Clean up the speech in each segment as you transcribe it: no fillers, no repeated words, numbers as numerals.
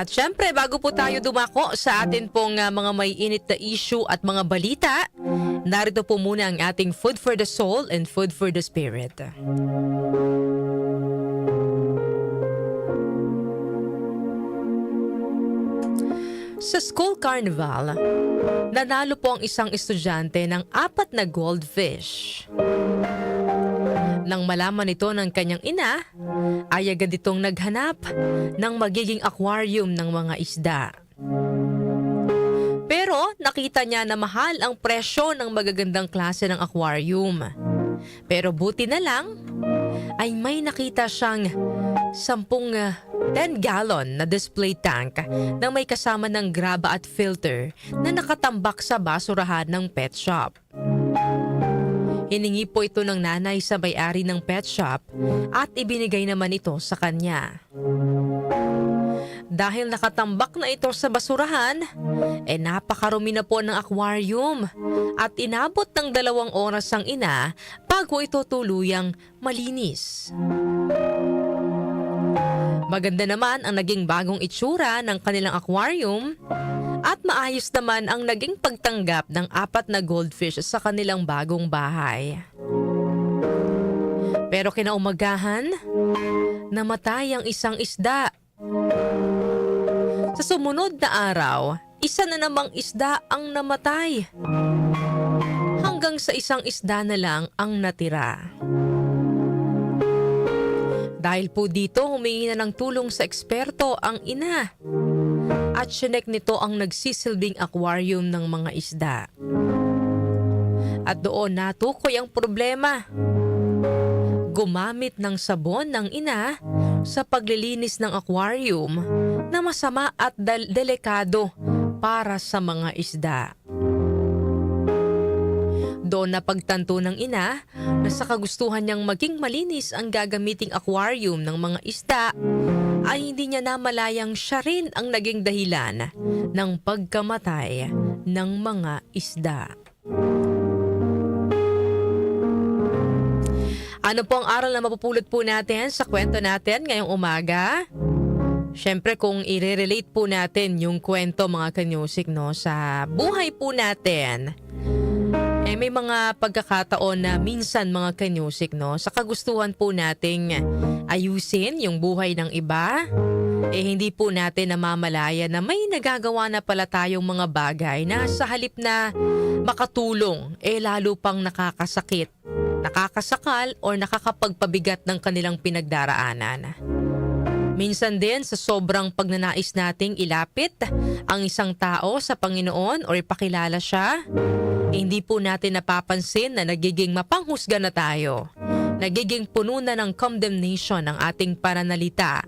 At syempre, bago po tayo dumako sa atin pong mga may init na issue at mga balita, narito po muna ang ating Food for the Soul and Food for the Spirit. Sa school carnival, nanalo po ang isang estudyante ng 4 na goldfish. Nang malaman ito ng kanyang ina, ay agad itong naghanap ng magiging aquarium ng mga isda. Pero nakita niya na mahal ang presyo ng magagandang klase ng aquarium. Pero buti na lang ay may nakita siyang 10-gallon na display tank na may kasama ng graba at filter na nakatambak sa basurahan ng pet shop. Hiningi po ito ng nanay sa may-ari ng pet shop at ibinigay naman ito sa kanya. Dahil nakatambak na ito sa basurahan, napakarumi na po ng aquarium at inabot ng 2 oras ang ina bago ito tuluyang malinis. Maganda naman ang naging bagong itsura ng kanilang aquarium at maayos naman ang naging pagtanggap ng 4 na goldfish sa kanilang bagong bahay. Pero kinaumagahan, namatay ang isang isda. Sa sumunod na araw, isa na namang isda ang namatay. Hanggang sa isang isda na lang ang natira. Dahil po dito, humingi na ng tulong sa eksperto ang ina. At sinek nito ang nagsisilbing aquarium ng mga isda. At doon natukoy ang problema. Gumamit ng sabon ng ina sa paglilinis ng aquarium na masama at delikado para sa mga isda. Doon na pagtanto ng ina na sa kagustuhan niyang maging malinis ang gagamiting aquarium ng mga isda ay hindi niya namalayang siya rin ang naging dahilan ng pagkamatay ng mga isda. Ano po ang aral na mapupulot po natin sa kwento natin ngayong umaga? Siyempre kung i-relate po natin yung kwento mga kanyusik sa buhay po natin, may mga pagkakataon na minsan mga kanyusik sa kagustuhan po nating ayusin yung buhay ng iba, hindi po natin namamalaya na may nagagawa na pala tayong mga bagay na sa halip na makatulong, lalo pang nakakasakit, nakakasakal o nakakapagpabigat ng kanilang pinagdaraanan. Minsan din sa sobrang pagnanais nating ilapit ang isang tao sa Panginoon o ipakilala siya, hindi po natin napapansin na nagiging mapanghusga na tayo. Nagiging puno na ng condemnation ang ating pananalita.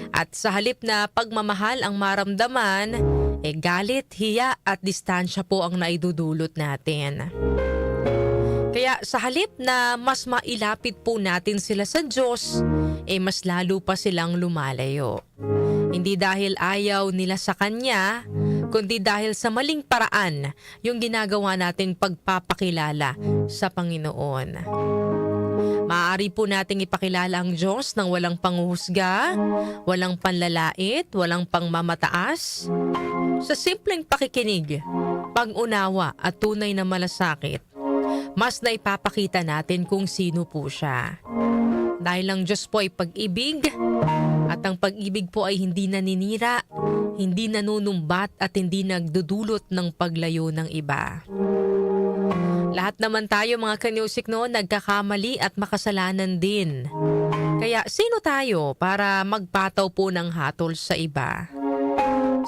At sa halip na pagmamahal ang maramdaman, galit, hiya at distansya po ang naidudulot natin. Kaya sa halip na mas mailapit po natin sila sa Diyos, mas lalo pa silang lumalayo. Hindi dahil ayaw nila sa Kanya, kundi dahil sa maling paraan yung ginagawa nating pagpapakilala sa Panginoon. Maaari po nating ipakilala ang Diyos ng walang panghuhusga, walang panlalait, walang pangmamataas. Sa simpleng pakikinig, pag-unawa at tunay na malasakit, mas naipapakita natin kung sino po siya. Dahil ang Diyos po ay pag-ibig at ang pag-ibig po ay hindi naninira, hindi nanunumbat at hindi nagdudulot ng paglayo ng iba. Lahat naman tayo mga kanyusik nagkakamali at makasalanan din. Kaya sino tayo para magpataw po ng hatol sa iba?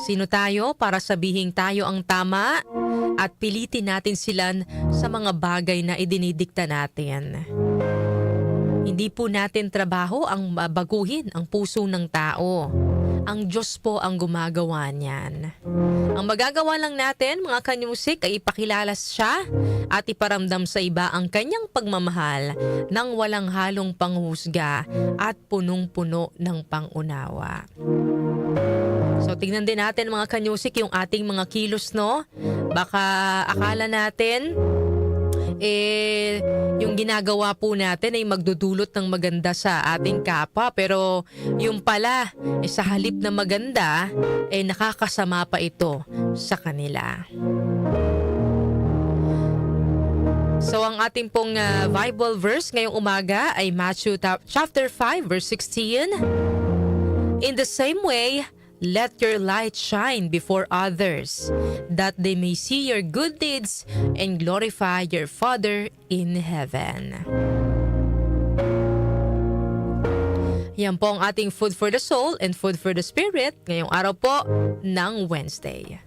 Sino tayo para sabihin tayo ang tama at pilitin natin sila sa mga bagay na idinidikta natin? Hindi po natin trabaho ang baguhin ang puso ng tao. Ang Diyos po ang gumagawa niyan. Ang magagawa lang natin, mga kanyusik, ay ipakilala siya at iparamdam sa iba ang kanyang pagmamahal ng walang halong panghusga at punong-puno ng pangunawa. So tingnan din natin mga kanyusik yung ating mga kilos Baka akala natin yung ginagawa po natin ay magdudulot ng maganda sa ating kapwa. Pero yung pala, sa halip na maganda, nakakasama pa ito sa kanila. So ang ating pong Bible verse ngayong umaga ay Matthew chapter 5 verse 16. In the same way, let your light shine before others, that they may see your good deeds and glorify your Father in heaven. Yan po ang ating food for the soul and food for the spirit ngayong araw po ng Wednesday.